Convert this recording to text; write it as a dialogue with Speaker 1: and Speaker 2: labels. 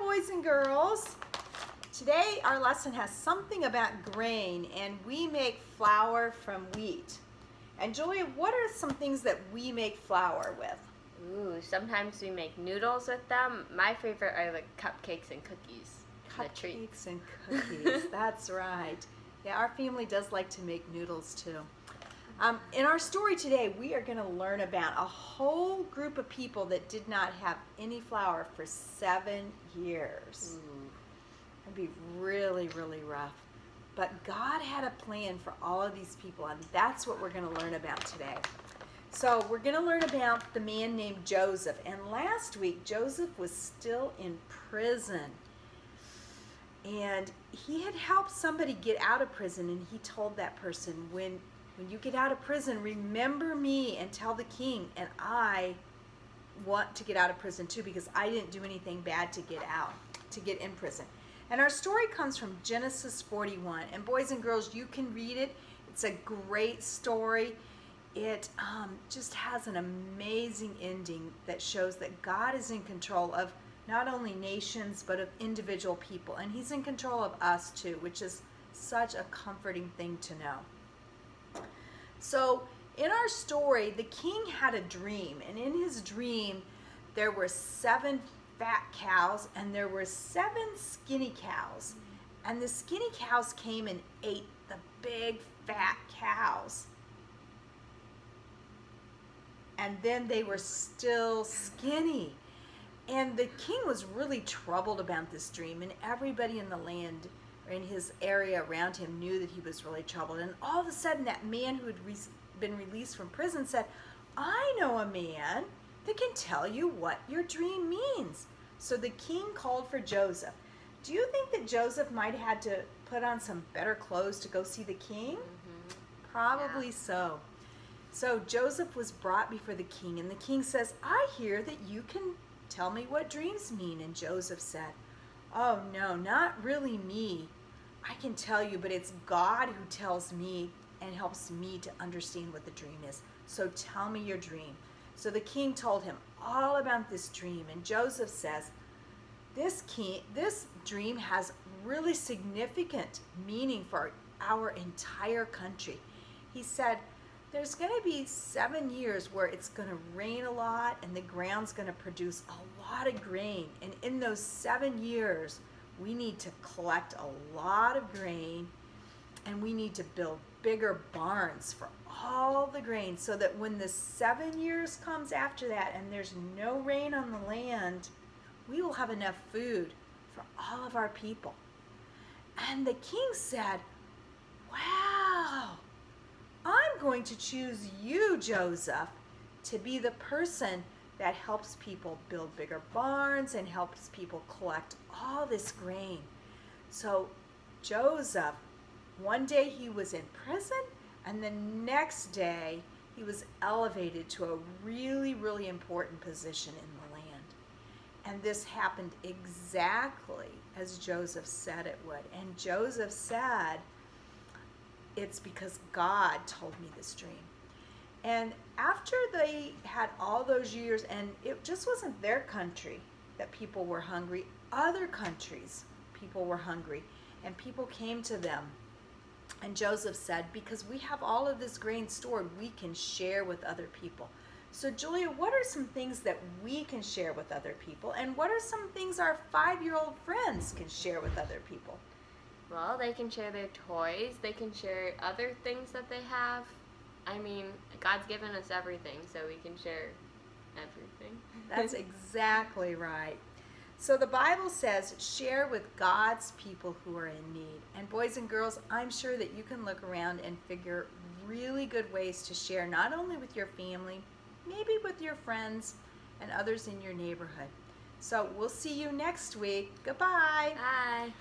Speaker 1: boys and girls. Today our lesson has something about grain, and we make flour from wheat. And Julia, what are some things that we make flour with?
Speaker 2: Ooh, sometimes we make noodles with them. My favorite are the cupcakes and cookies.
Speaker 1: Cupcakes and cookies, that's right. Yeah, our family does like to make noodles too. In our story today, we are going to learn about a whole group of people that did not have any flour for 7 years.
Speaker 2: Ooh.
Speaker 1: It'd be really, really rough. But God had a plan for all of these people, and that's what we're going to learn about today. So we're going to learn about the man named Joseph. And last week, Joseph was still in prison. And he had helped somebody get out of prison, and he told that person, when you get out of prison, remember me and tell the king, and I want to get out of prison too, because I didn't do anything bad to get out, to get in prison. And our story comes from Genesis 41. And boys and girls, you can read it. It's a great story. It just has an amazing ending that shows that God is in control of not only nations, but of individual people. And he's in control of us too, which is such a comforting thing to know. So in our story, the king had a dream, and in his dream there were 7 fat cows and there were 7 skinny cows, and the skinny cows came and ate the big fat cows, and then they were still skinny. And the king was really troubled about this dream, and everybody in the land, or in his area around him, knew that he was really troubled. And all of a sudden, that man who had been released from prison said, I know a man that can tell you what your dream means. So the king called for Joseph. Do you think that Joseph might have had to put on some better clothes to go see the king?
Speaker 2: Mm-hmm.
Speaker 1: Probably
Speaker 2: Yeah.
Speaker 1: so. So Joseph was brought before the king, and the king says, I hear that you can tell me what dreams mean. And Joseph said, oh no, not really me. I can tell you, but it's God who tells me and helps me to understand what the dream is. So tell me your dream. So the king told him all about this dream, and Joseph says, this dream has really significant meaning for our entire country. He said, there's going to be 7 years where it's going to rain a lot, and the ground's going to produce a lot of grain. And in those 7 years, we need to collect a lot of grain, and we need to build bigger barns for all the grain, so that when the 7 years comes after that and there's no rain on the land, we will have enough food for all of our people. And the king said, wow, I'm going to choose you, Joseph, to be the person that helps people build bigger barns and helps people collect all this grain. So Joseph, one day he was in prison, and the next day he was elevated to a really, really important position in the land. And this happened exactly as Joseph said it would. And Joseph said, it's because God told me this dream. And after they had all those years, and it just wasn't their country that people were hungry, other countries people were hungry, and people came to them. And Joseph said, because we have all of this grain stored, we can share with other people. So Julia, what are some things that we can share with other people? And what are some things our 5-year-old friends can share with other people?
Speaker 2: Well, they can share their toys. They can share other things that they have. I mean, God's given us everything, so we can share everything.
Speaker 1: That's exactly right. So the Bible says, share with God's people who are in need. And boys and girls, I'm sure that you can look around and figure really good ways to share, not only with your family, maybe with your friends and others in your neighborhood. So we'll see you next week. Goodbye.
Speaker 2: Bye.